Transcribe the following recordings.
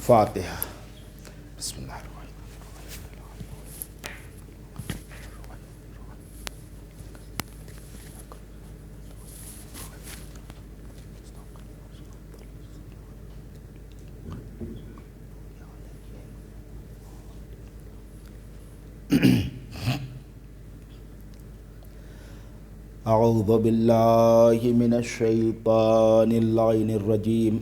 فاتحہ۔ بسم اللہ الرحمن اعوذ باللہ من الشیطان اللعین الرجیم،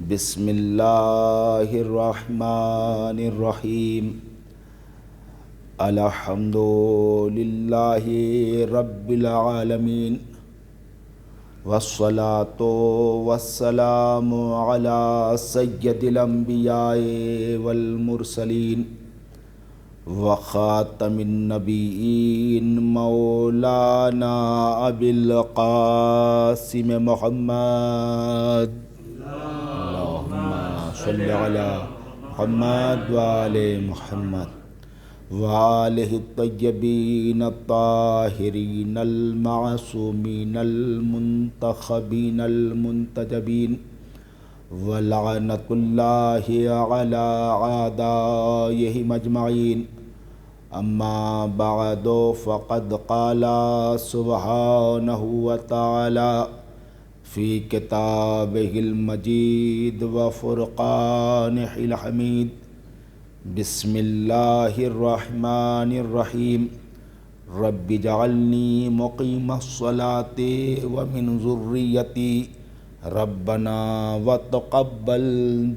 بسم اللہ الرحمن الرحیم، الحمد للہ رب العالمین، والصلاة والسلام علی سید الانبیاء والمرسلین، وخاتم النبیین مولانا ابی القاسم محمد، اللہم صلی علی محمد وآل محمد وآلہ الطیبین الطاہرین المعصومین المنتخبین المنتجبین، ولعنۃ اللہ علی اعدائہم اجمعین۔ اما بعد فقد قال سبحانہ وتعالی فی کتابہ المجید وفرقانہ الحمید، بسم اللہ الرحمن الرحیم، رب اجعلنی مقیم الصلاۃ ومن ذریتی ربنا وتقبل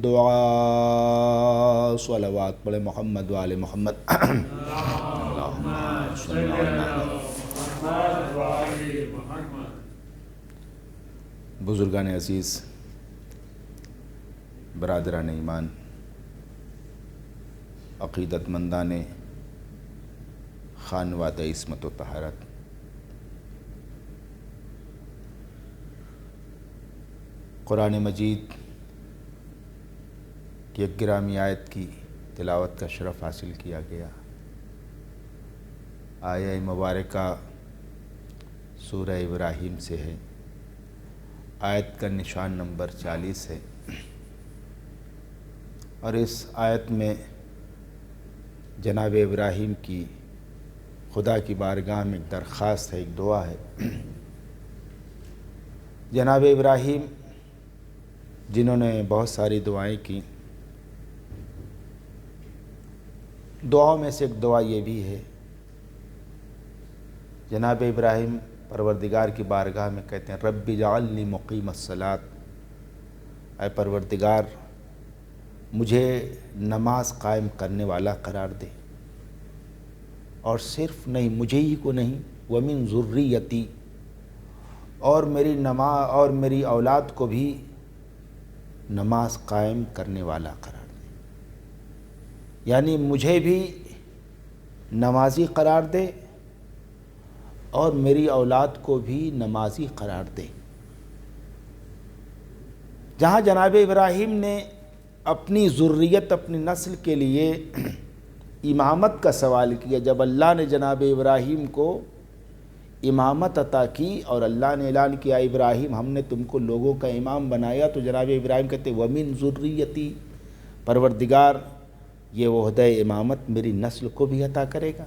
دعا۔ صلوات پڑھے محمد وآل محمد۔ اللہم صلی علی محمد۔ بزرگان عزیز، برادران ایمان، عقیدت مندان خانوادہ عصمت و طہارت، قرآن مجید کی ایک گرامی آیت کی تلاوت کا شرف حاصل کیا گیا۔ آیہ مبارکہ سورہ ابراہیم سے ہے، آیت کا نشان نمبر 40 ہے، اور اس آیت میں جناب ابراہیم کی خدا کی بارگاہ میں ایک درخواست ہے، ایک دعا ہے۔ جناب ابراہیم جنہوں نے بہت ساری دعائیں کی، دعاؤں میں سے ایک دعا یہ بھی ہے، جناب ابراہیم پروردگار کی بارگاہ میں کہتے ہیں رب اجعلنی مقیم الصلاۃ، اے پروردگار مجھے نماز قائم کرنے والا قرار دے، اور صرف نہیں مجھے ہی کو نہیں، ومن ذریتی، اور میری نماز اور میری اولاد کو بھی نماز قائم کرنے والا قرار دے، یعنی مجھے بھی نمازی قرار دے اور میری اولاد کو بھی نمازی قرار دے۔ جہاں جناب ابراہیم نے اپنی ذریت، اپنی نسل کے لیے امامت کا سوال کیا، جب اللہ نے جناب ابراہیم کو امامت عطا کی اور اللہ نے اعلان کیا ابراہیم ہم نے تم کو لوگوں کا امام بنایا، تو جناب ابراہیم کہتے ومن ذریتی، پروردگار یہ عہدہ امامت میری نسل کو بھی عطا کرے گا۔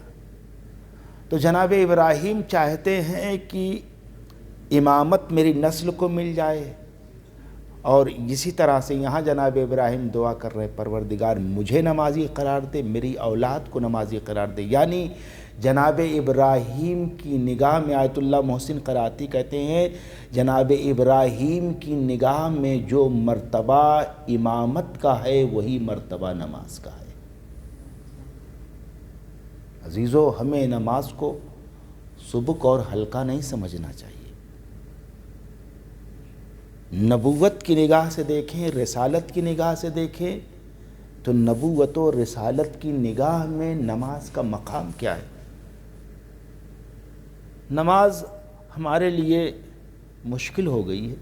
تو جناب ابراہیم چاہتے ہیں کہ امامت میری نسل کو مل جائے، اور اسی طرح سے یہاں جناب ابراہیم دعا کر رہے پروردگار مجھے نمازی قرار دے، میری اولاد کو نمازی قرار دے۔ یعنی جناب ابراہیم کی نگاہ میں، آیت اللہ محسن قراتی کہتے ہیں جناب ابراہیم کی نگاہ میں جو مرتبہ امامت کا ہے وہی مرتبہ نماز کا ہے۔ عزیزو، ہمیں نماز کو سبک اور ہلکا نہیں سمجھنا چاہیے۔ نبوت کی نگاہ سے دیکھیں، رسالت کی نگاہ سے دیکھیں تو نبوت و رسالت کی نگاہ میں نماز کا مقام کیا ہے؟ نماز ہمارے لیے مشکل ہو گئی ہے،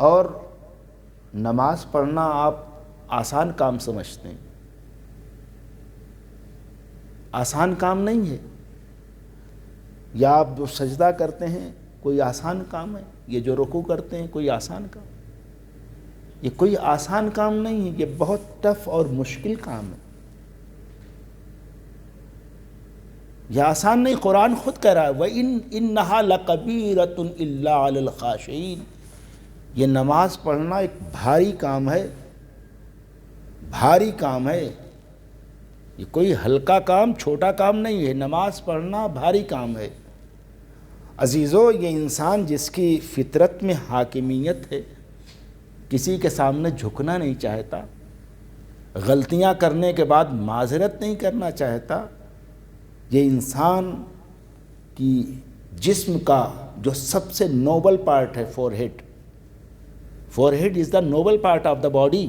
اور نماز پڑھنا آپ آسان کام سمجھتے ہیں، آسان کام نہیں ہے۔ یا آپ جو سجدہ کرتے ہیں کوئی آسان کام ہے؟ یہ جو رکوع کرتے ہیں کوئی آسان کام؟ یہ کوئی آسان کام نہیں ہے، یہ بہت ٹف اور مشکل کام ہے، یہ آسان نہیں۔ قرآن خود کہہ رہا ہے وَإِنَّهَا لَكَبِيرَةٌ إِلَّا عَلَى الْخَاشِعِينَ، یہ نماز پڑھنا ایک بھاری کام ہے، بھاری کام ہے، یہ کوئی ہلکا کام، چھوٹا کام نہیں ہے، نماز پڑھنا بھاری کام ہے۔ عزیزو، یہ انسان جس کی فطرت میں حاکمیت ہے، کسی کے سامنے جھکنا نہیں چاہتا، غلطیاں کرنے کے بعد معذرت نہیں کرنا چاہتا، یہ انسان کی جسم کا جو سب سے نوبل پارٹ ہے forehead is the noble part of the body,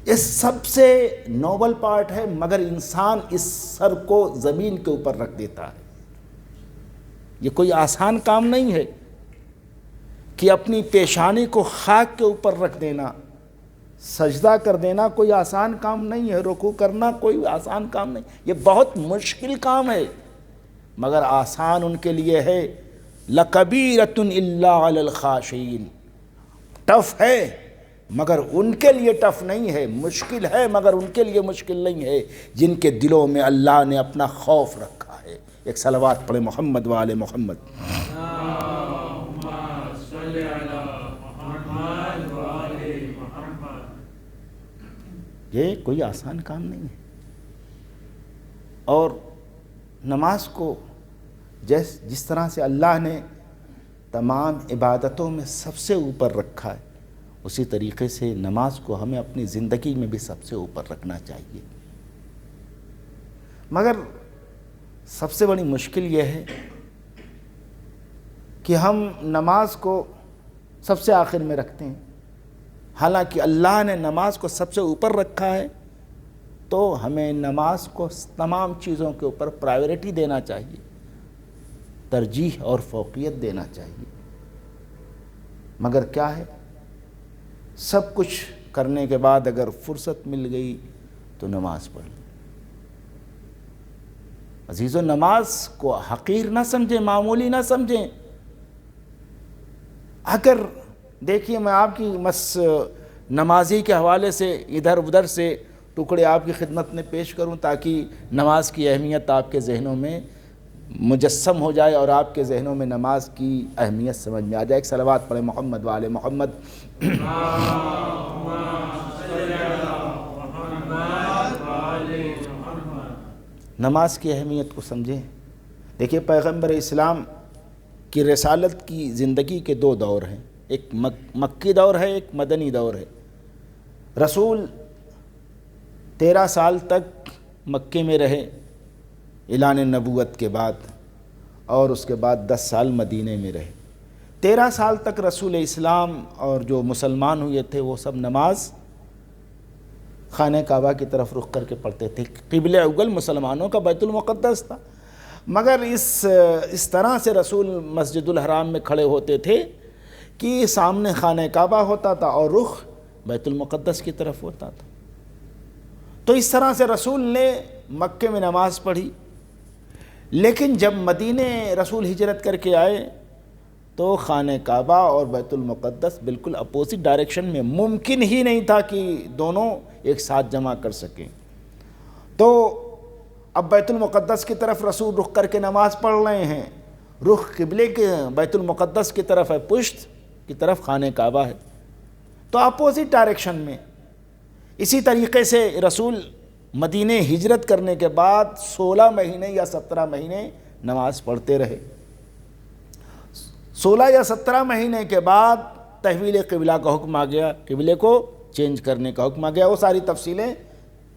یہ سب سے نوبل پارٹ ہے، مگر انسان اس سر کو زمین کے اوپر رکھ دیتا ہے۔ یہ کوئی آسان کام نہیں ہے کہ اپنی پیشانی کو خاک کے اوپر رکھ دینا، سجدہ کر دینا کوئی آسان کام نہیں ہے، رکوع کرنا کوئی آسان کام نہیں، یہ بہت مشکل کام ہے، مگر آسان ان کے لیے ہے۔ لَكَبِيرَةٌ إِلَّا عَلَى الْخَاشِعِينَ، ٹف ہے مگر ان کے لیے ٹف نہیں ہے، مشکل ہے مگر ان کے لیے مشکل نہیں ہے، جن کے دلوں میں اللہ نے اپنا خوف رکھا ہے۔ ایک صلوات پڑھے محمد وآل محمد۔ یہ کوئی آسان کام نہیں ہے، اور نماز کو جس طرح سے اللہ نے تمام عبادتوں میں سب سے اوپر رکھا ہے، اسی طریقے سے نماز کو ہمیں اپنی زندگی میں بھی سب سے اوپر رکھنا چاہیے۔ مگر سب سے بڑی مشکل یہ ہے کہ ہم نماز کو سب سے آخر میں رکھتے ہیں، حالانکہ اللہ نے نماز کو سب سے اوپر رکھا ہے، تو ہمیں نماز کو تمام چیزوں کے اوپر پرائیورٹی دینا چاہیے، ترجیح اور فوقیت دینا چاہیے۔ مگر کیا ہے، سب کچھ کرنے کے بعد اگر فرصت مل گئی تو نماز پڑھ لیں۔ عزیزو، نماز کو حقیر نہ سمجھیں، معمولی نہ سمجھیں۔ اگر دیکھیے، میں آپ کی نمازی کے حوالے سے ادھر ادھر سے ٹکڑے آپ کی خدمت میں پیش کروں تاکہ نماز کی اہمیت آپ کے ذہنوں میں مجسم ہو جائے اور آپ کے ذہنوں میں نماز کی اہمیت سمجھ میں آ جائے۔ ایک صلوات پڑھیں محمد وآل محمد۔ نماز کی اہمیت کو سمجھیں۔ دیکھیے، پیغمبر اسلام کی رسالت کی زندگی کے دو دور ہیں، ایک مکی دور ہے، ایک مدنی دور ہے۔ رسول 13 سال تک مکے میں رہے اعلان نبوت کے بعد، اور اس کے بعد 10 سال مدینے میں رہے۔ 13 سال تک رسول اسلام اور جو مسلمان ہوئے تھے وہ سب نماز خانہ کعبہ کی طرف رخ کر کے پڑھتے تھے۔ قبلہ اول مسلمانوں کا بیت المقدس تھا، مگر اس طرح سے رسول مسجد الحرام میں کھڑے ہوتے تھے کہ سامنے خانہ کعبہ ہوتا تھا اور رخ بیت المقدس کی طرف ہوتا تھا۔ تو اس طرح سے رسول نے مکے میں نماز پڑھی، لیکن جب مدینے رسول ہجرت کر کے آئے تو خانہ کعبہ اور بیت المقدس بالکل اپوزٹ ڈائریکشن میں، ممکن ہی نہیں تھا کہ دونوں ایک ساتھ جمع کر سکیں۔ تو اب بیت المقدس کی طرف رسول رخ کر کے نماز پڑھ رہے ہیں، رخ قبلے کے بیت المقدس کی طرف ہے، پشت کی طرف خانہ کعبہ ہے، تو اپوزٹ ڈائریکشن میں۔ اسی طریقے سے رسول مدینے ہجرت کرنے کے بعد 16 مہینے یا 17 مہینے نماز پڑھتے رہے۔ 16 یا 17 مہینے کے بعد تحویل قبلہ کا حکم آ گیا، قبلے کو چینج کرنے کا حکم آ گیا۔ وہ ساری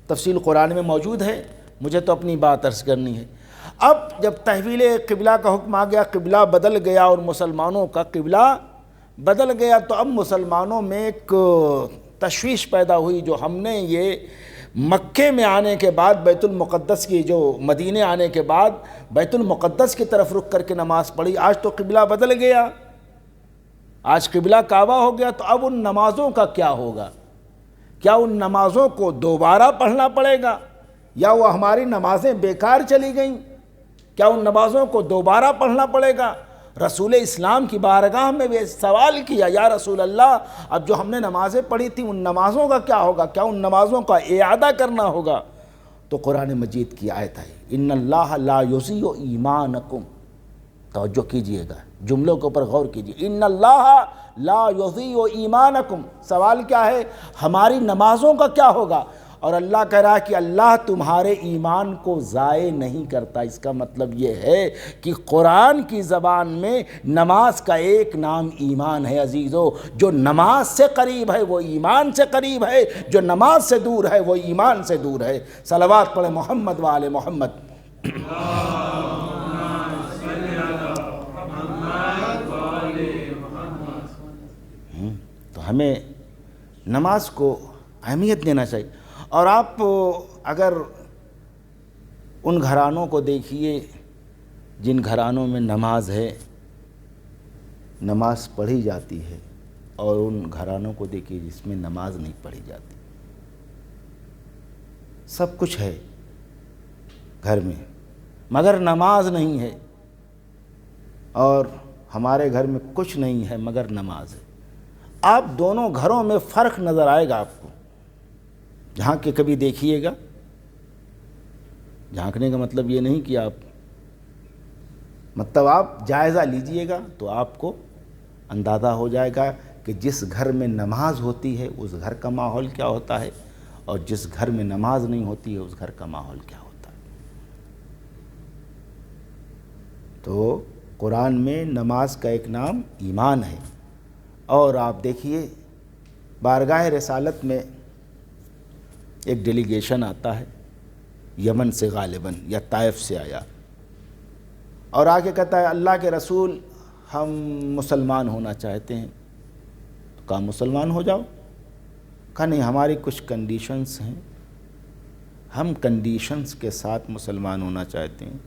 تفصیل قرآن میں موجود ہے، مجھے تو اپنی بات عرض کرنی ہے۔ اب جب تحویل قبلہ کا حکم آ گیا، قبلہ بدل گیا اور مسلمانوں کا قبلہ بدل گیا، تو اب مسلمانوں میں ایک تشویش پیدا ہوئی، جو ہم نے یہ مکے میں آنے کے بعد بیت المقدس کی، جو مدینے آنے کے بعد بیت المقدس کی طرف رخ کر کے نماز پڑھی، آج تو قبلہ بدل گیا، آج قبلہ کعبہ ہو گیا، تو اب ان نمازوں کا کیا ہوگا؟ کیا ان نمازوں کو دوبارہ پڑھنا پڑے گا، یا وہ ہماری نمازیں بیکار چلی گئیں؟ کیا ان نمازوں کو دوبارہ پڑھنا پڑے گا؟ رسول اسلام کی بارگاہ میں بھی سوال کیا، یا رسول اللہ اب جو ہم نے نمازیں پڑھی تھیں ان نمازوں کا کیا ہوگا؟ کیا ان نمازوں کا اعادہ کرنا ہوگا؟ تو قرآن مجید کی آیت آئی، ان اللہ لا یضیع ایمانکم، توجہ کیجئے گا، جملوں کے اوپر غور کیجئے، ان اللہ لا یضیع ایمانکم، سوال کیا ہے؟ ہماری نمازوں کا کیا ہوگا؟ اور اللہ کہہ رہا ہے کہ اللہ تمہارے ایمان کو ضائع نہیں کرتا۔ اس کا مطلب یہ ہے کہ قرآن کی زبان میں نماز کا ایک نام ایمان ہے عزیزو، جو نماز سے قریب ہے وہ ایمان سے قریب ہے، جو نماز سے دور ہے وہ ایمان سے دور ہے۔ صلوات پڑھیں محمد و آل محمد۔ تو ہمیں نماز کو اہمیت دینا چاہیے۔ اور آپ اگر ان گھرانوں کو دیکھیے جن گھرانوں میں نماز ہے، نماز پڑھی جاتی ہے، اور ان گھرانوں کو دیکھیے جس میں نماز نہیں پڑھی جاتی، سب کچھ ہے گھر میں مگر نماز نہیں ہے، اور ہمارے گھر میں کچھ نہیں ہے مگر نماز ہے۔ آپ دونوں گھروں میں فرق نظر آئے گا آپ کو، جہاں کہ کبھی دیکھیے گا۔ جھانکنے کا مطلب یہ نہیں کہ آپ جائزہ لیجئے گا تو آپ کو اندازہ ہو جائے گا کہ جس گھر میں نماز ہوتی ہے اس گھر کا ماحول کیا ہوتا ہے، اور جس گھر میں نماز نہیں ہوتی ہے اس گھر کا ماحول کیا ہوتا ہے۔ تو قرآن میں نماز کا ایک نام ایمان ہے۔ اور آپ دیکھیے بارگاہ رسالت میں ایک ڈیلیگیشن آتا ہے یمن سے غالباً یا طائف سے آیا، اور آگے کہتا ہے اللہ کے رسول ہم مسلمان ہونا چاہتے ہیں۔ تو کہا مسلمان ہو جاؤ۔ کہا نہیں، ہماری کچھ کنڈیشنز ہیں، ہم کنڈیشنز کے ساتھ مسلمان ہونا چاہتے ہیں۔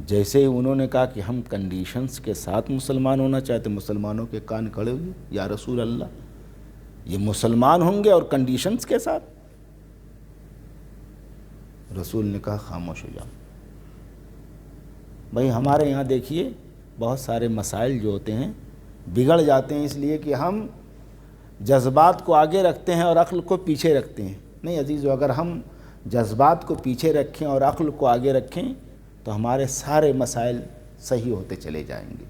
جیسے ہی انہوں نے کہا کہ ہم کنڈیشنز کے ساتھ مسلمان ہونا چاہتے ہیں، مسلمانوں کے کان کھڑے ہوئے، یا رسول اللہ یہ مسلمان ہوں گے اور کنڈیشنز کے ساتھ؟ رسول نے کہا خاموش ہو جاؤ۔ بھئی ہمارے یہاں دیکھیے بہت سارے مسائل جو ہوتے ہیں بگڑ جاتے ہیں اس لیے کہ ہم جذبات کو آگے رکھتے ہیں اور عقل کو پیچھے رکھتے ہیں۔ نہیں عزیزو، اگر ہم جذبات کو پیچھے رکھیں اور عقل کو آگے رکھیں تو ہمارے سارے مسائل صحیح ہوتے چلے جائیں گے۔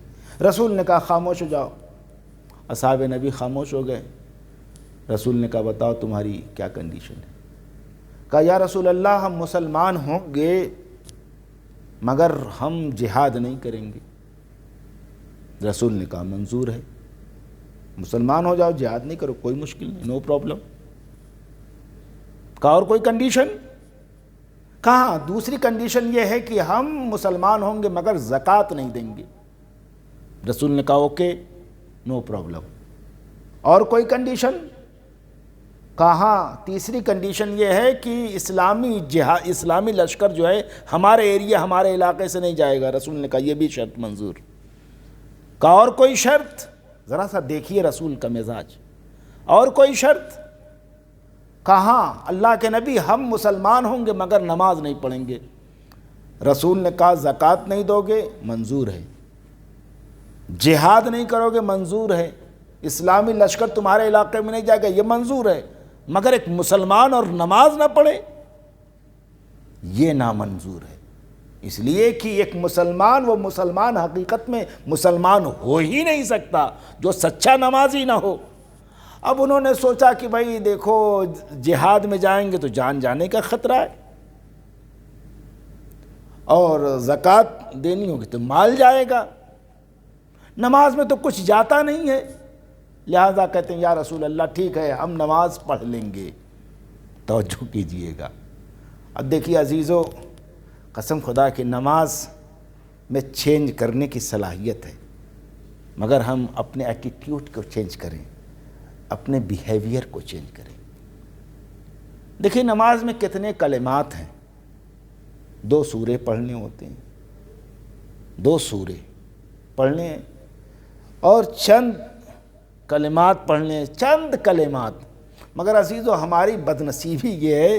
رسول نے کہا خاموش ہو جاؤ۔ اصحاب نبی خاموش ہو گئے۔ رسول نے کہا بتاؤ تمہاری کیا کنڈیشن ہے؟ کہا یا رسول اللہ ہم مسلمان ہوں گے مگر ہم جہاد نہیں کریں گے۔ رسول نے کہا منظور ہے، مسلمان ہو جاؤ، جہاد نہیں کرو، کوئی مشکل نہیں، نو پرابلم۔ کہا اور کوئی کنڈیشن؟ کہا دوسری کنڈیشن یہ ہے کہ ہم مسلمان ہوں گے مگر زکوٰۃ نہیں دیں گے۔ رسول نے کہا اوکے، نو پرابلم۔ اور کوئی کنڈیشن؟ کہا تیسری کنڈیشن یہ ہے کہ اسلامی لشکر جو ہے ہمارے ایریا ہمارے علاقے سے نہیں جائے گا۔ رسول نے کہا یہ بھی شرط منظور۔ کہا اور کوئی شرط؟ ذرا سا دیکھیے رسول کا مزاج، اور کوئی شرط؟ کہا اللہ کے نبی ہم مسلمان ہوں گے مگر نماز نہیں پڑھیں گے۔ رسول نے کہا زکوٰۃ نہیں دو گے، منظور ہے، جہاد نہیں کرو گے، منظور ہے، اسلامی لشکر تمہارے علاقے میں نہیں جائے گا، یہ منظور ہے، مگر ایک مسلمان اور نماز نہ پڑھے یہ نامنظور ہے۔ اس لیے کہ ایک مسلمان، وہ مسلمان حقیقت میں مسلمان ہو ہی نہیں سکتا جو سچا نمازی نہ ہو۔ اب انہوں نے سوچا کہ بھائی دیکھو جہاد میں جائیں گے تو جان جانے کا خطرہ ہے، اور زکوٰۃ دینی ہوگی تو مال جائے گا، نماز میں تو کچھ جاتا نہیں ہے، لہذا کہتے ہیں یا رسول اللہ ٹھیک ہے ہم نماز پڑھ لیں گے۔ توجہ کیجئے گا۔ اب دیکھیے عزیزو، قسم خدا کی نماز میں چینج کرنے کی صلاحیت ہے، مگر ہم اپنے ایٹیٹیوڈ کو چینج کریں، اپنے بیہیویئر کو چینج کریں۔ دیکھیں نماز میں کتنے کلمات ہیں، 2 سورے پڑھنے ہوتے ہیں، 2 سورے پڑھنے ہیں، اور چند کلمات پڑھنے ہیں، چند کلمات۔ مگر عزیزو ہماری بدنصیبی یہ ہے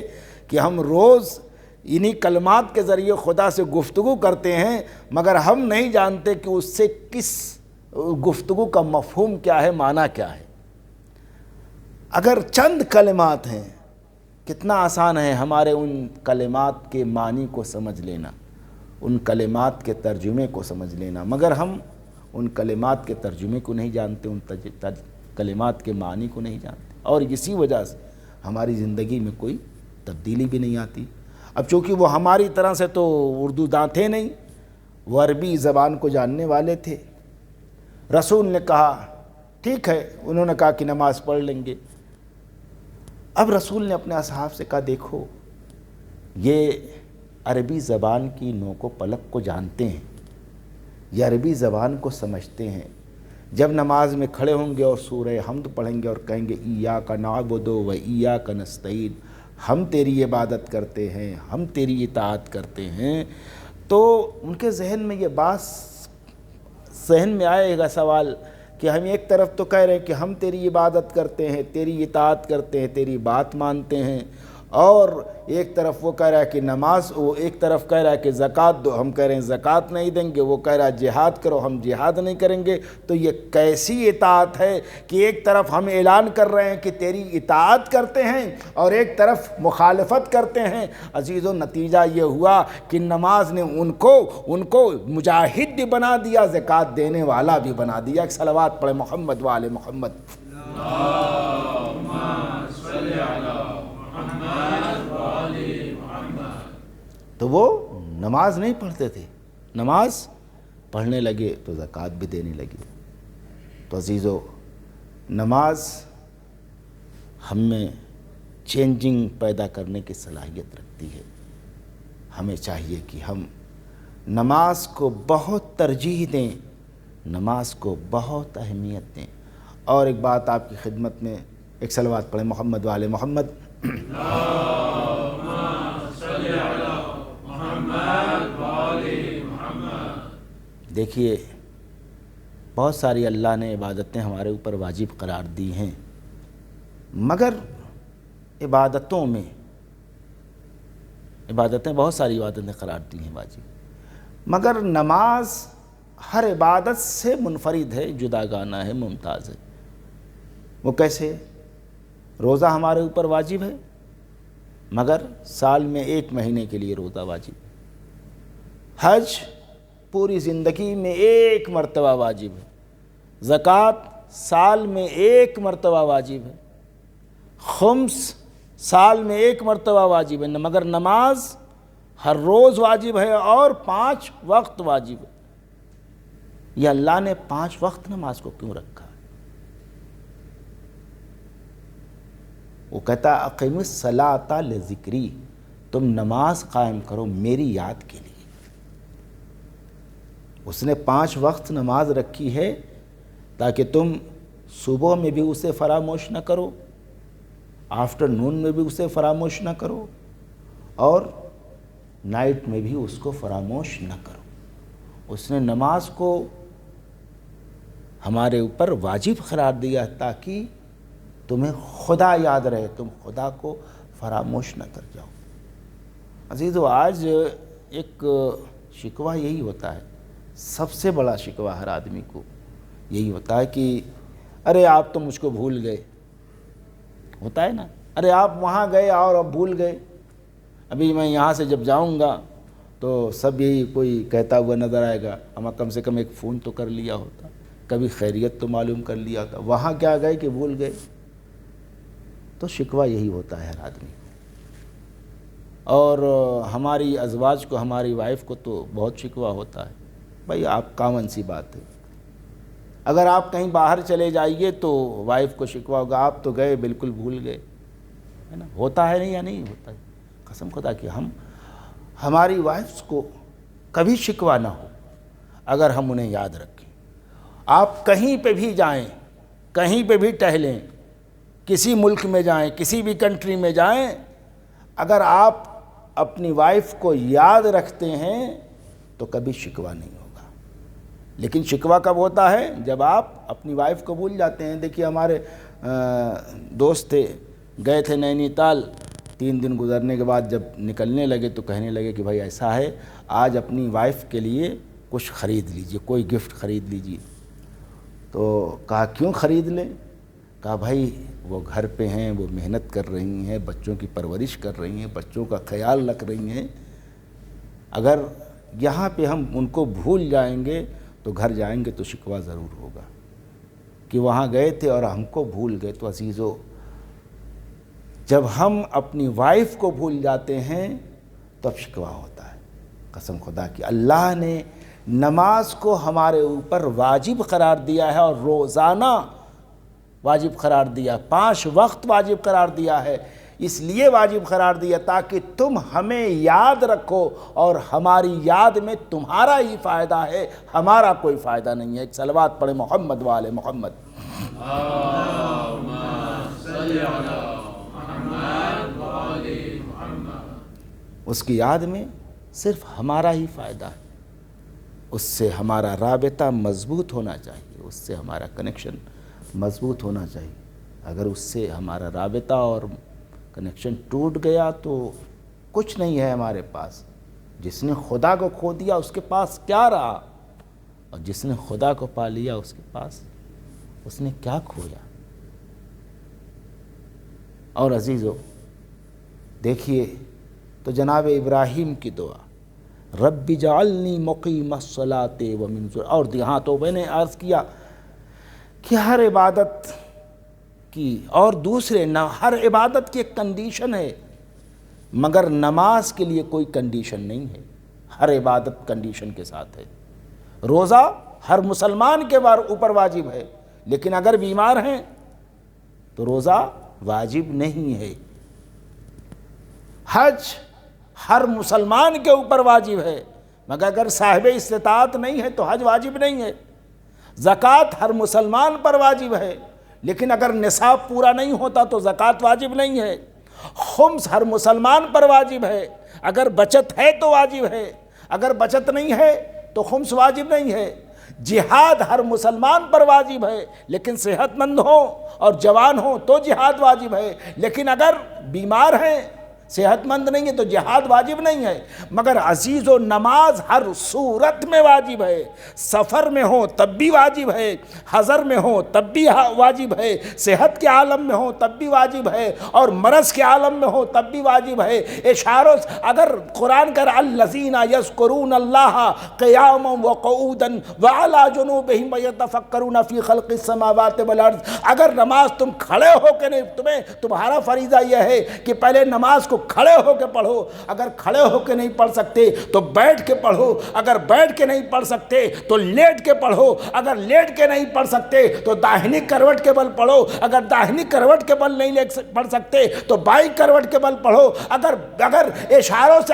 کہ ہم روز انہی کلمات کے ذریعے خدا سے گفتگو کرتے ہیں، مگر ہم نہیں جانتے کہ اس سے کس گفتگو کا مفہوم کیا ہے، معنی کیا ہے۔ اگر چند کلمات ہیں، کتنا آسان ہے ہمارے ان کلمات کے معنی کو سمجھ لینا، ان کلمات کے ترجمے کو سمجھ لینا، مگر ہم ان کلمات کے ترجمے کو نہیں جانتے، ان کلمات کے معنی کو نہیں جانتے، اور اسی وجہ سے ہماری زندگی میں کوئی تبدیلی بھی نہیں آتی۔ اب چونکہ وہ ہماری طرح سے تو اردو داں تھے نہیں، وہ عربی زبان کو جاننے والے تھے۔ رسول نے کہا ٹھیک ہے، انہوں نے کہا کہ نماز پڑھ لیں گے۔ اب رسول نے اپنے اصحاب سے کہا دیکھو یہ عربی زبان کی نوک و پلک کو جانتے ہیں، یہ عربی زبان کو سمجھتے ہیں، جب نماز میں کھڑے ہوں گے اور سورہ حمد پڑھیں گے اور کہیں گے ایاک نعبد و ایاک نستعین، ہم تیری عبادت کرتے ہیں، ہم تیری اطاعت کرتے ہیں، تو ان کے ذہن میں یہ بات ذہن میں آئے گا سوال کہ ہم ایک طرف تو کہہ رہے ہیں کہ ہم تیری عبادت کرتے ہیں، تیری اطاعت کرتے ہیں، تیری بات مانتے ہیں، اور ایک طرف وہ کہہ رہا ہے کہ نماز، وہ ایک طرف کہہ رہا ہے کہ زکوٰۃ دو، ہم کہہ رہے ہیں زکوٰۃ نہیں دیں گے، وہ کہہ رہا ہے جہاد کرو، ہم جہاد نہیں کریں گے۔ تو یہ کیسی اطاعت ہے کہ ایک طرف ہم اعلان کر رہے ہیں کہ تیری اطاعت کرتے ہیں اور ایک طرف مخالفت کرتے ہیں۔ عزیزو، نتیجہ یہ ہوا کہ نماز نے ان کو مجاہد بھی بنا دیا، زکوٰۃ دینے والا بھی بنا دیا۔ ایک صلوات پڑھے محمد و آل محمد۔ تو وہ نماز نہیں پڑھتے تھے، نماز پڑھنے لگے تو زکوٰۃ بھی دینے لگے۔ تو عزیزو، نماز ہم میں چینجنگ پیدا کرنے کی صلاحیت رکھتی ہے۔ ہمیں چاہیے کہ ہم نماز کو بہت ترجیح دیں، نماز کو بہت اہمیت دیں۔ اور ایک بات آپ کی خدمت میں، ایک صلوات پڑھیں محمد و آل محمد۔ دیکھیے، بہت ساری اللہ نے عبادتیں ہمارے اوپر واجب قرار دی ہیں، مگر عبادتوں میں بہت ساری عبادتیں قرار دی ہیں واجب، مگر نماز ہر عبادت سے منفرد ہے، جداگانہ ہے، ممتاز ہے۔ وہ کیسے؟ روزہ ہمارے اوپر واجب ہے، مگر سال میں 1 مہینے کے لیے روزہ واجب ہے۔ حج پوری زندگی میں 1 مرتبہ واجب ہے۔ زکوٰۃ سال میں 1 مرتبہ واجب ہے۔ خمس سال میں 1 مرتبہ واجب ہے، مگر نماز ہر روز واجب ہے اور 5 وقت واجب ہے۔ یہ اللہ نے 5 وقت نماز کو کیوں رکھا؟ وہ کہتا اقیم الصلاۃ لذکری، تم نماز قائم کرو میری یاد کے لیے۔ اس نے 5 وقت نماز رکھی ہے تاکہ تم صبح میں بھی اسے فراموش نہ کرو، آفٹر نون میں بھی اسے فراموش نہ کرو، اور نائٹ میں بھی اس کو فراموش نہ کرو۔ اس نے نماز کو ہمارے اوپر واجب قرار دیا تاکہ تمہیں خدا یاد رہے، تم خدا کو فراموش نہ کر جاؤ۔ عزیزو، آج ایک شکوہ یہی ہوتا ہے، سب سے بڑا شکوہ ہر آدمی کو یہی ہوتا ہے کہ ارے آپ تو مجھ کو بھول گئے، ہوتا ہے نا، ارے آپ وہاں گئے اور اب بھول گئے، ابھی میں یہاں سے جب جاؤں گا تو سب یہی کوئی کہتا ہوا نظر آئے گا، ہمیں کم سے کم ایک فون تو کر لیا ہوتا، کبھی خیریت تو معلوم کر لیا ہوتا، وہاں کیا گئے کہ بھول گئے۔ تو شکوہ یہی ہوتا ہے ہر آدمی، اور ہماری ازواج کو، ہماری وائف کو تو بہت شکوہ ہوتا ہے۔ بھائی آپ کامن سی بات ہے، اگر آپ کہیں باہر چلے جائیے تو وائف کو شکوہ ہوگا آپ تو گئے بالکل بھول گئے، ہے نا؟ ہوتا ہے نہیں یا نہیں ہوتا ہے؟ قسم خدا کہ ہماری وائفس کو کبھی شکوہ نہ ہو اگر ہم انہیں یاد رکھیں۔ آپ کہیں پہ بھی جائیں، کہیں پہ بھی ٹہلیں، کسی ملک میں جائیں، کسی بھی کنٹری میں جائیں، اگر آپ اپنی وائف کو یاد رکھتے ہیں تو کبھی شکوہ نہیں ہوگا۔ لیکن شکوہ کب ہوتا ہے؟ جب آپ اپنی وائف کو بھول جاتے ہیں۔ دیکھیے، ہمارے دوست تھے، گئے تھے نینی تال، 3 دن گزرنے کے بعد جب نکلنے لگے تو کہنے لگے کہ بھائی ایسا ہے، آج اپنی وائف کے لیے کچھ خرید لیجئے، کوئی گفٹ خرید لیجئے۔ تو کہا کیوں خرید لیں؟ کہا بھائی وہ گھر پہ ہیں، وہ محنت کر رہی ہیں، بچوں کی پرورش کر رہی ہیں، بچوں کا خیال رکھ رہی ہیں، اگر یہاں پہ ہم ان کو بھول جائیں گے تو گھر جائیں گے تو شکوہ ضرور ہوگا کہ وہاں گئے تھے اور ہم کو بھول گئے۔ تو عزیزو، جب ہم اپنی وائف کو بھول جاتے ہیں تب شکوہ ہوتا ہے۔ قسم خدا کی، اللہ نے نماز کو ہمارے اوپر واجب قرار دیا ہے، اور روزانہ واجب قرار دیا، 5 وقت واجب قرار دیا ہے۔ اس لیے واجب قرار دیا تاکہ تم ہمیں یاد رکھو، اور ہماری یاد میں تمہارا ہی فائدہ ہے، ہمارا کوئی فائدہ نہیں ہے۔ ایک صلوات پڑھے محمد وآل محمد۔ اس کی یاد میں صرف ہمارا ہی فائدہ ہے، اس سے ہمارا رابطہ مضبوط ہونا چاہیے، اس سے ہمارا کنیکشن مضبوط ہونا چاہیے۔ اگر اس سے ہمارا رابطہ اور کنیکشن ٹوٹ گیا تو کچھ نہیں ہے ہمارے پاس۔ جس نے خدا کو کھو دیا اس کے پاس کیا رہا، اور جس نے خدا کو پا لیا اس کے پاس اس نے کیا کھویا۔ اور عزیزو دیکھیے تو جناب ابراہیم کی دعا، رب جعلنی مقیم الصلاۃ ومن ذریتی، اور یہاں تو میں نے عرض کیا کہ ہر عبادت کی اور دوسرے ہر عبادت کی ایک کنڈیشن ہے، مگر نماز کے لیے کوئی کنڈیشن نہیں ہے، ہر عبادت کنڈیشن کے ساتھ ہے۔ روزہ ہر مسلمان کے اوپر واجب ہے، لیکن اگر بیمار ہیں تو روزہ واجب نہیں ہے۔ حج ہر مسلمان کے اوپر واجب ہے، مگر اگر صاحب استطاعت نہیں ہے تو حج واجب نہیں ہے۔ زکوٰۃ ہر مسلمان پر واجب ہے، لیکن اگر نصاب پورا نہیں ہوتا تو زکوٰۃ واجب نہیں ہے۔ خمس ہر مسلمان پر واجب ہے، اگر بچت ہے تو واجب ہے، اگر بچت نہیں ہے تو خمس واجب نہیں ہے۔ جہاد ہر مسلمان پر واجب ہے، لیکن صحت مند ہو اور جوان ہو تو جہاد واجب ہے، لیکن اگر بیمار ہیں، صحت مند نہیں ہے تو جہاد واجب نہیں ہے۔ مگر عزیزو، نماز ہر صورت میں واجب ہے، سفر میں ہو تب بھی واجب ہے، حضر میں ہو تب بھی واجب ہے، صحت کے عالم میں ہو تب بھی واجب ہے، اور مرض کے عالم میں ہو تب بھی واجب ہے۔ اشاروں اگر قرآن کر الذین یذکرون اللہ قیاما وقعودا وعلی جنوبہم ویتفکرون فی خلق السماوات والارض، اگر نماز تم کھڑے ہو کے نہیں، تمہارا فریضہ یہ ہے کہ پہلے نماز کو کھڑے ہو کے پڑھو، اگر کھڑے ہو کے نہیں پڑھ سکتے تو بیٹھ کے پڑھو، اگر بیٹھ کے نہیں پڑھ سکتے تو لیٹ کے پڑھو، اگر لیٹ کے نہیں پڑھ سکتے تو داہنی کروٹ کے بل پڑھو، اگر داہنی کروٹ کے بل نہیں پڑھ سکتے تو بائیں کروٹ کے بل پڑھو، اگر اشاروں سے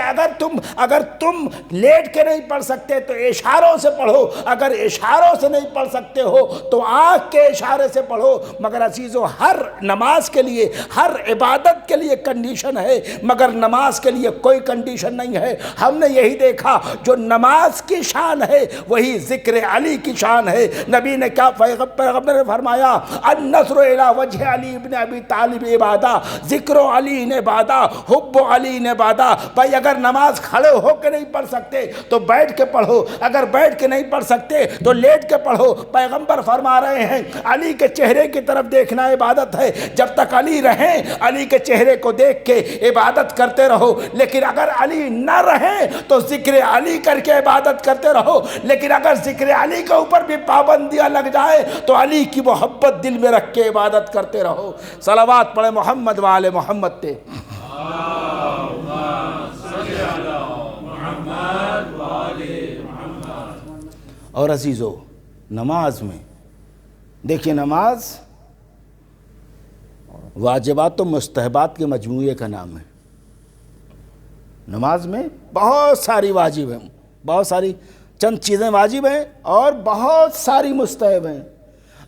اگر تم لیٹ کے نہیں پڑھ سکتے تو اشاروں سے پڑھو، اگر اشاروں سے نہیں پڑھ سکتے ہو تو آنکھ کے اشارے سے پڑھو۔ مگر عزیزو، ہر نماز کے لیے، ہر عبادت کے لیے کنڈیشن ہے، مگر نماز کے لیے کوئی کنڈیشن نہیں ہے۔ ہم نے یہی دیکھا، جو نماز کی شان ہے وہی ذکر علی کی شان ہے۔ نبی نے کیا پیغمبر نے فرمایا، النصر الی وجہ علی ابن ابی طالب عبادہ، ذکر علی عبادہ، حب علی عبادہ۔ بھائی اگر نماز کھڑے ہو کے نہیں پڑھ سکتے تو بیٹھ کے پڑھو، اگر بیٹھ کے نہیں پڑھ سکتے تو لیٹ کے پڑھو۔ پیغمبر فرما رہے ہیں علی کے چہرے کی طرف دیکھنا عبادت ہے، جب تک علی رہیں علی کے چہرے کو دیکھ کے عبادت کرتے رہو، لیکن اگر علی نہ رہیں تو ذکر علی کر کے عبادت کرتے رہو، لیکن اگر ذکر علی کے اوپر بھی پابندیاں لگ جائے تو علی کی محبت دل میں رکھ کے عبادت کرتے رہو۔ صلوات پڑھے محمد وآل محمد تے۔ اور عزیزو، نماز میں دیکھیے، نماز واجبات و مستحبات کے مجموعے کا نام ہے۔ نماز میں بہت ساری واجب ہیں، بہت ساری چند چیزیں واجب ہیں اور بہت ساری مستحب ہیں۔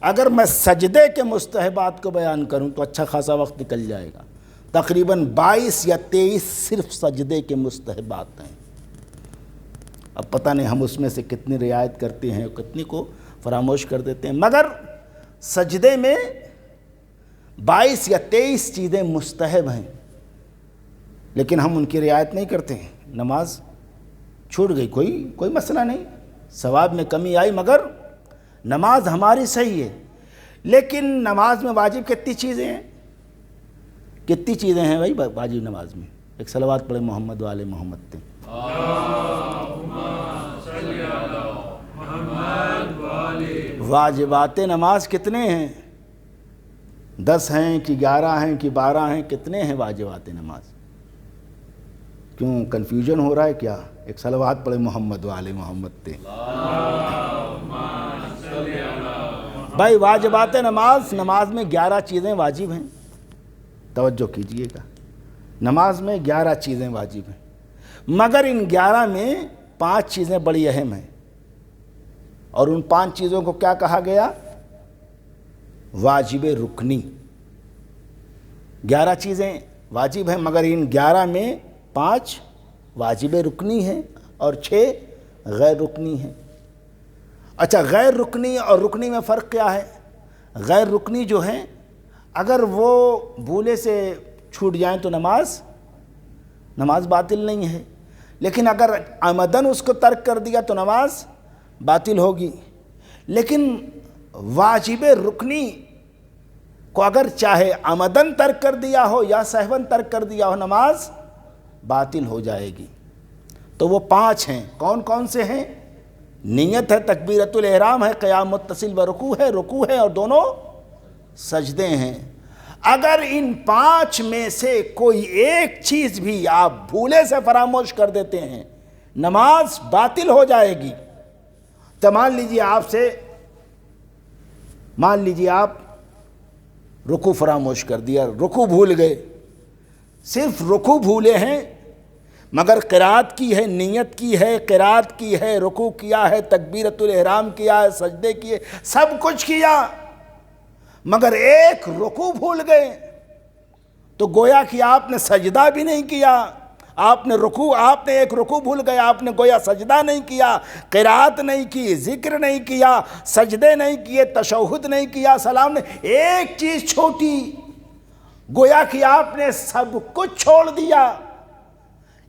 اگر میں سجدے کے مستحبات کو بیان کروں تو اچھا خاصا وقت نکل جائے گا۔ تقریباً 22 یا 23 صرف سجدے کے مستحبات ہیں۔ اب پتہ نہیں ہم اس میں سے کتنی رعایت کرتے ہیں، کتنی کو فراموش کر دیتے ہیں، مگر سجدے میں 22 یا 23 چیزیں مستحب ہیں۔ لیکن ہم ان کی رعایت نہیں کرتے ہیں. نماز چھوٹ گئی کوئی مسئلہ نہیں، ثواب میں کمی آئی، مگر نماز ہماری صحیح ہے. لیکن نماز میں واجب کتنی چیزیں ہیں؟ کتنی چیزیں ہیں بھائی واجب نماز میں؟ ایک صلوات پڑھے محمد والے محمد تے. واجبات نماز کتنے ہیں؟ 10 ہیں کہ 11 ہیں کہ 12 ہیں؟ کتنے ہیں واجبات نماز؟ کیوں کنفیوژن ہو رہا ہے کیا؟ ایک صلوات پڑھے محمد والے محمد تے. بھائی واجبات نماز میں 11 چیزیں واجب ہیں. توجہ کیجئے گا، نماز میں 11 چیزیں واجب ہیں، مگر ان 11 میں 5 چیزیں بڑی اہم ہیں. اور ان 5 چیزوں کو کیا کہا گیا؟ واجب رکنی. 11 چیزیں واجب ہیں، مگر ان 11 میں 5 واجب رکنی ہیں اور 6 غیر رکنی ہیں. اچھا، غیر رکنی اور رکنی میں فرق کیا ہے؟ غیر رکنی جو ہیں اگر وہ بھولے سے چھوٹ جائیں تو نماز باطل نہیں ہے، لیکن اگر عمدن اس کو ترک کر دیا تو نماز باطل ہوگی. لیکن واجب رکنی کو اگر چاہے عمدن ترک کر دیا ہو یا سہون ترک کر دیا ہو، نماز باطل ہو جائے گی. تو وہ 5 ہیں. کون کون سے ہیں؟ نیت ہے، تکبیرۃ الاحرام ہے، قیام متصل و رکوع ہے اور دونوں سجدے ہیں. اگر ان 5 میں سے کوئی ایک چیز بھی آپ بھولے سے فراموش کر دیتے ہیں، نماز باطل ہو جائے گی. تو مان لیجیے آپ رکوع فراموش کر دیا، رکوع بھول گئے، صرف رکوع بھولے ہیں، مگر قرات کی ہے، نیت کی ہے، قرات کی ہے، رکوع کیا ہے، تکبیرۃ الاحرام کیا ہے، سجدے کیے، سب کچھ کیا، مگر ایک رکوع بھول گئے. تو گویا کہ آپ نے سجدہ بھی نہیں کیا. آپ نے ایک رکوع بھول گئے، آپ نے گویا سجدہ نہیں کیا، قرات نہیں کی، ذکر نہیں کیا، سجدے نہیں کیے، تشہد نہیں کیا، سلام نہیں، ایک چیز چھوٹی، گویا کہ آپ نے سب کچھ چھوڑ دیا.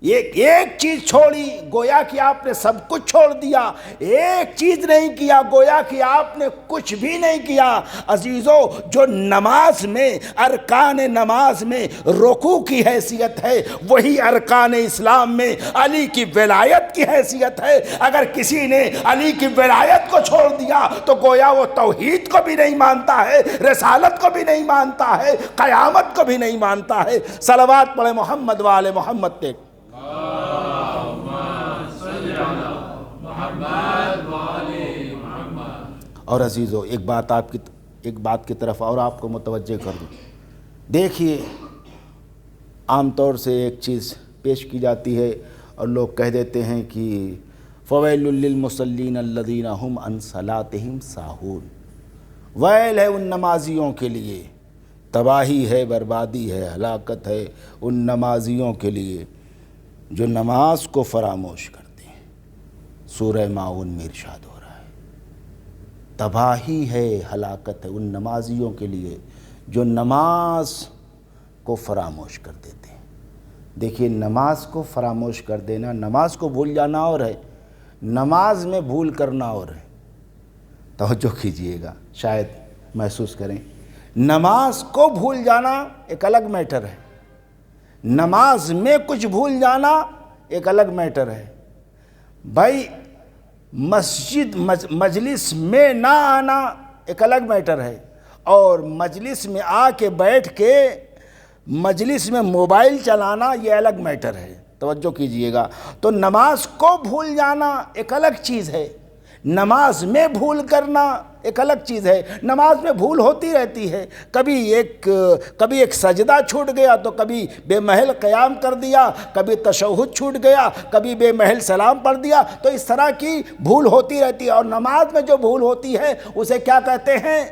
ایک چیز چھوڑی، گویا کہ آپ نے سب کچھ چھوڑ دیا. ایک چیز نہیں کیا، گویا کہ آپ نے کچھ بھی نہیں کیا. عزیزو، جو نماز میں، ارکان نماز میں رکوع کی حیثیت ہے، وہی ارکان اسلام میں علی کی ولایت کی حیثیت ہے. اگر کسی نے علی کی ولایت کو چھوڑ دیا تو گویا وہ توحید کو بھی نہیں مانتا ہے، رسالت کو بھی نہیں مانتا ہے، قیامت کو بھی نہیں مانتا ہے. صلوات پڑھے محمد والے محمد تے. اور عزیزو، ایک بات کی طرف اور آپ کو متوجہ کر دوں. دیکھیے، عام طور سے ایک چیز پیش کی جاتی ہے اور لوگ کہہ دیتے ہیں کہ فویل للمصلین الذین هم عن صلاتهم ساہون. ویل ہے ان نمازیوں کے لیے، تباہی ہے، بربادی ہے، ہلاکت ہے ان نمازیوں کے لیے جو نماز کو فراموش کرتے ہیں. سورہ ماعون میں ارشاد ہو رہا ہے، تباہی ہے، ہلاکت ہے ان نمازیوں کے لیے جو نماز کو فراموش کر دیتے ہیں. دیکھیے، نماز کو فراموش کر دینا، نماز کو بھول جانا اور ہے، نماز میں بھول کرنا اور ہے. توجہ کیجئے گا، شاید محسوس کریں. نماز کو بھول جانا ایک الگ میٹر ہے، نماز میں کچھ بھول جانا ایک الگ میٹر ہے. بھائی، مجلس میں نہ آنا ایک الگ میٹر ہے، اور مجلس میں آ کے بیٹھ کے مجلس میں موبائل چلانا یہ الگ میٹر ہے. توجہ کیجئے گا. تو نماز کو بھول جانا ایک الگ چیز ہے، نماز میں بھول کرنا ایک الگ چیز ہے. نماز میں بھول ہوتی رہتی ہے، کبھی ایک سجدہ چھوٹ گیا تو کبھی بے محل قیام کر دیا، کبھی تشہد چھوٹ گیا، کبھی بے محل سلام پڑھ دیا. تو اس طرح کی بھول ہوتی رہتی ہے، اور نماز میں جو بھول ہوتی ہے اسے کیا کہتے ہیں؟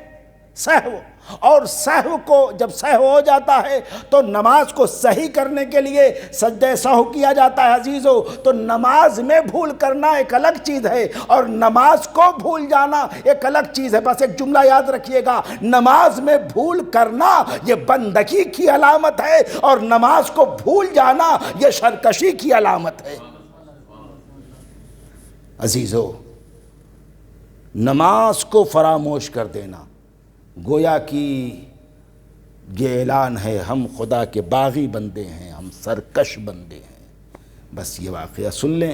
سہو، اور سہو کو جب سہو ہو جاتا ہے تو نماز کو صحیح کرنے کے لیے سجدہ سہو کیا جاتا ہے عزیزو۔ تو نماز میں بھول کرنا ایک الگ چیز ہے اور نماز کو بھول جانا ایک الگ چیز ہے۔ بس ایک جملہ یاد رکھیے گا، نماز میں بھول کرنا یہ بندگی کی علامت ہے اور نماز کو بھول جانا یہ سرکشی کی علامت ہے۔ عزیزو، نماز کو فراموش کر دینا گویا کہ یہ اعلان ہے ہم خدا کے باغی بندے ہیں، ہم سرکش بندے ہیں۔ بس یہ واقعہ سن لیں۔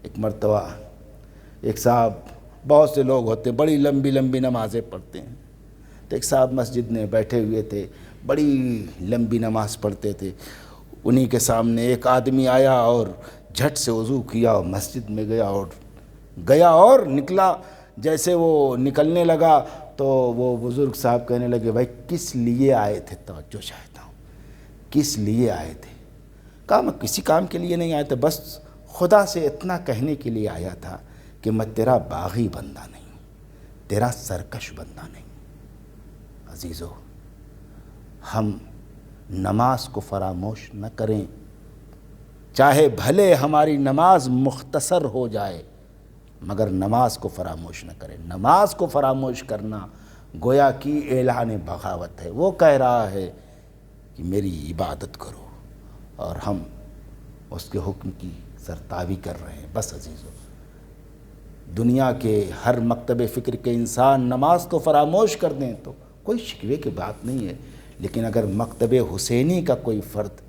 ایک مرتبہ ایک صاحب، بہت سے لوگ ہوتے ہیں بڑی لمبی لمبی نمازیں پڑھتے ہیں، تو ایک صاحب مسجد میں بیٹھے ہوئے تھے، بڑی لمبی نماز پڑھتے تھے۔ انہی کے سامنے ایک آدمی آیا اور جھٹ سے وضو کیا اور مسجد میں گیا اور نکلا۔ جیسے وہ نکلنے لگا تو وہ بزرگ صاحب کہنے لگے، بھائی کس لیے آئے تھے؟ توجہ چاہتا ہوں، کس لیے آئے تھے؟ کہا میں کسی کام کے لیے نہیں آیا تھا، بس خدا سے اتنا کہنے کے لیے آیا تھا کہ میں تیرا باغی بندہ نہیں ہوں، تیرا سرکش بندہ نہیں ہوں۔ عزیزو، ہم نماز کو فراموش نہ کریں، چاہے بھلے ہماری نماز مختصر ہو جائے مگر نماز کو فراموش نہ کریں۔ نماز کو فراموش کرنا گویا کی اعلان بغاوت ہے۔ وہ کہہ رہا ہے کہ میری عبادت کرو اور ہم اس کے حکم کی سرتابی کر رہے ہیں۔ بس عزیزو، دنیا کے ہر مکتب فکر کے انسان نماز کو فراموش کر دیں تو کوئی شکوے کی بات نہیں ہے، لیکن اگر مکتب حسینی کا کوئی فرد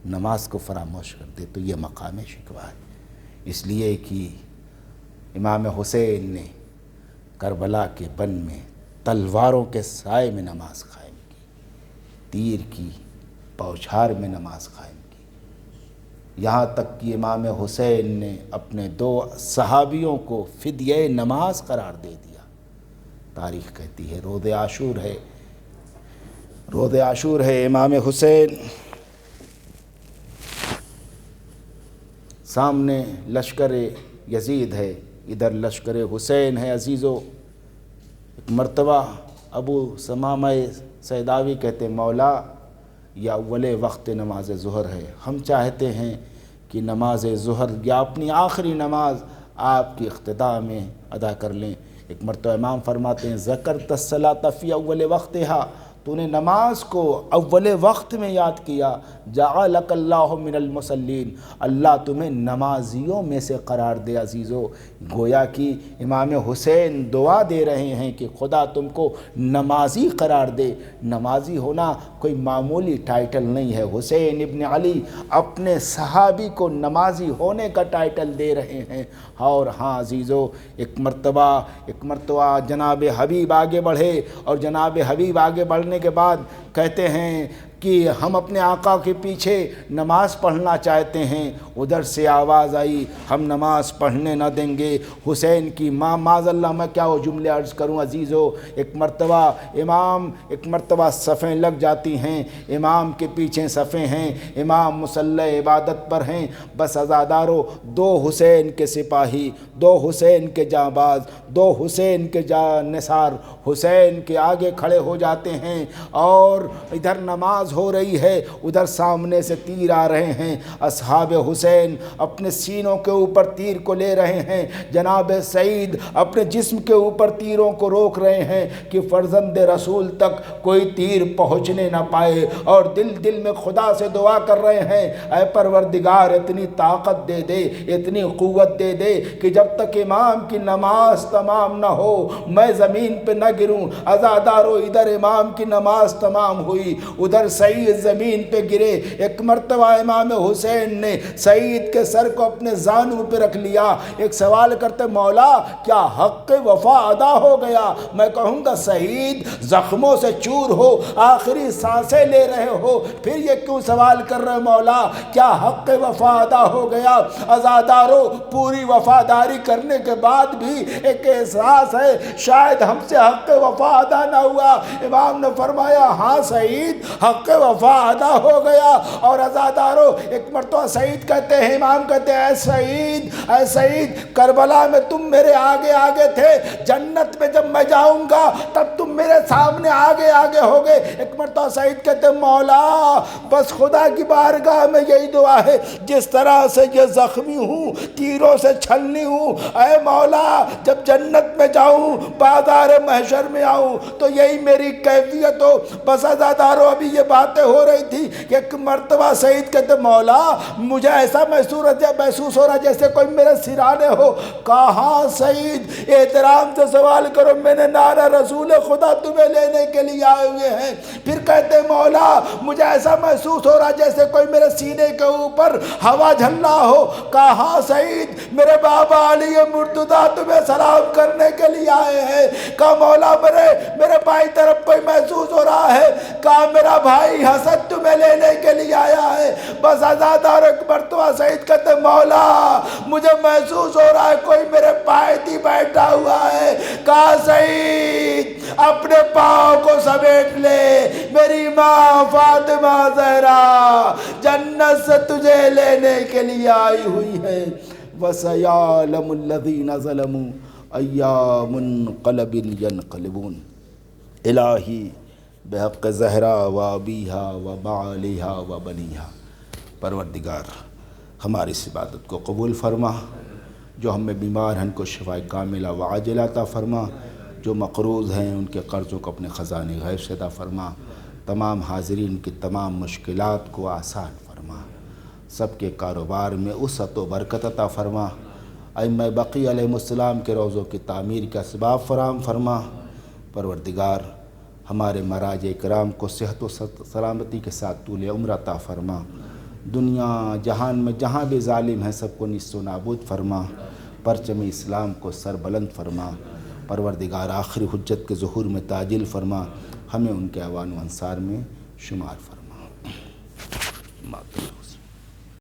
نماز کو فراموش کر دے تو یہ مقام شکوہ ہے۔ اس لیے کہ امام حسین نے کربلا کے بن میں تلواروں کے سائے میں نماز قائم کی، تیر کی بوچھار میں نماز قائم کی، یہاں تک کہ امام حسین نے اپنے 2 صحابیوں کو فدیہ نماز قرار دے دیا۔ تاریخ کہتی ہے روز عاشور ہے، امام حسین سامنے لشکر یزید ہے، ادھر لشکر حسین ہے۔ عزیزو، ایک مرتبہ ابو ثمامہ سیداوی کہتے مولا یا اول وقت نماز ظہر ہے، ہم چاہتے ہیں کہ نماز ظہر یا اپنی آخری نماز آپ کی اقتداء میں ادا کر لیں۔ ایک مرتبہ امام فرماتے ہیں ذکرت الصلاۃ فی اول وقتہا، تو نے نماز کو اول وقت میں یاد کیا، جعلک اللہ من المصلین، اللہ تمہیں نمازیوں میں سے قرار دے۔ عزیزو، گویا کہ امام حسین دعا دے رہے ہیں کہ خدا تم کو نمازی قرار دے۔ نمازی ہونا کوئی معمولی ٹائٹل نہیں ہے۔ حسین ابن علی اپنے صحابی کو نمازی ہونے کا ٹائٹل دے رہے ہیں۔ اور ہاں عزیزو، ایک مرتبہ جناب حبیب آگے بڑھے اور جناب حبیب آگے بڑھنے کے بعد کہتے ہیں کہ ہم اپنے آقا کے پیچھے نماز پڑھنا چاہتے ہیں۔ ادھر سے آواز آئی ہم نماز پڑھنے نہ دیں گے۔ حسین کی ماں، معاذ اللہ میں کیا وہ جملے عرض کروں عزیزو، ایک مرتبہ صفیں لگ جاتی ہیں، امام کے پیچھے صفیں ہیں، امام مصلی عبادت پر ہیں، بس عزادارو 2 حسین کے سپاہی، 2 حسین کے جانباز، 2 حسین کے نثار حسین کے آگے کھڑے ہو جاتے ہیں اور ادھر نماز ہو رہی ہے، ادھر سامنے سے تیر آ رہے ہیں۔ اصحاب حسین اپنے سینوں کے اوپر تیر کو لے رہے ہیں، جناب سعید اپنے جسم کے اوپر تیروں کو روک رہے ہیں کہ فرزند رسول تک کوئی تیر پہنچنے نہ پائے، اور دل میں خدا سے دعا کر رہے ہیں اے پروردگار اتنی طاقت دے دے، اتنی قوت دے دے کہ جب تک امام کی نماز تمام نہ ہو میں زمین پہ نہ گروں۔ عزادارو، ادھر امام کی نماز تمام ہوئی، ادھر سعید زمین پہ گرے۔ ایک مرتبہ امام حسین نے سعید کے سر کو اپنے زانوں پہ رکھ لیا۔ ایک سوال کرتے مولا کیا حق وفا ادا ہو گیا؟ میں کہوں گا سعید زخموں سے چور ہو، آخری سانسیں لے رہے ہو، پھر یہ کیوں سوال کر رہے مولا کیا حق وفا ادا ہو گیا؟ عزادارو، پوری وفاداری کرنے کے بعد بھی ایک احساس ہے شاید ہم سے حق وفا ادا نہ ہوا۔ امام نے فرمایا ہاں سعید، حق حق وفا ادا ہو گیا۔ اور عزادارو ایک مرتبہ سعید کہتے ہیں، امام کہتے ہیں اے سعید کربلا میں تم میرے آگے آگے تھے، جنت میں جب میں جاؤں گا تب تم میرے سامنے آگے آگے ہوگے۔ ایک مرتبہ سعید کہتے ہیں مولا بس خدا کی بارگاہ میں یہی دعا ہے، جس طرح سے یہ زخمی ہوں، تیروں سے چھلنی ہوں، اے مولا جب جنت میں جاؤں، بازار محشر میں آؤں تو یہی میری کیفیت ہو۔ بس عزادارو ابھی یہ باتیں ہو رہی تھی کہ ایک مرتبہ سعید کہتے مولا مجھے ایسا محسوس ہو رہا جیسے کوئی میرے سرانے ہو۔ کہاں سعید احترام سے سوال کرو، میں نے نعرہ رسول خدا تمہیں لینے کے لیے آئے ہوئے ہیں۔ پھر کہتے مولا مجھے ایسا محسوس ہو رہا جیسے کوئی میرے سینے کے اوپر ہوا جھل رہا ہو۔ کہاں سعید میرے بابا علی مرتضیٰ تمہیں سلام کرنے کے لیے آئے ہیں۔ کہا مولا میرے بھائی طرف کوئی محسوس ہو رہا ہے۔ کہا میرا بھائی حسن تمہیں لینے کے لیے آیا ہے۔ بس عزادار ایک مرتبہ سعید کہتے مولا مجھے محسوس ہو رہا ہے کوئی میرے پائے ہی بیٹھا ہوا ہے۔ کہا سعید اپنے پاؤں کو سمیٹ لے، میری ماں فاطمہ زہرا جنت سے تجھے لینے کے لیے آئی ہوئی ہے۔ وَسَيَعْلَمُ الَّذِينَ ظَلَمُوا أَيَّ مُنْقَلَبٍ يَنْقَلِبُونَ۔ الہی بحق زہرا و ابیہا و بعلیہا و بنیہا، پروردگار ہماری اس عبادت کو قبول فرما، جو ہم میں بیمار ہیں ان کو شفاء کاملہ و عاجلہ عطا فرما، جو مقروض ہیں ان کے قرضوں کو اپنے خزانے غیب سے عطا فرما، تمام حاضرین کی تمام مشکلات کو آسان فرما، سب کے کاروبار میں وسعت و برکت عطا فرما، ائمہ بقی علیہ السلام کے روضوں کی تعمیر کا اسباب فراہم فرما۔ پروردگار ہمارے مراجع کرام کو صحت و سلامتی کے ساتھ طول عمر عطا فرما، دنیا جہان میں جہاں بھی ظالم ہیں سب کو نیست و نابود فرما، پرچم اسلام کو سر بلند فرما۔ پروردگار آخری حجت کے ظہور میں تعجیل فرما، ہمیں ان کے اعوان و انصار میں شمار فرما۔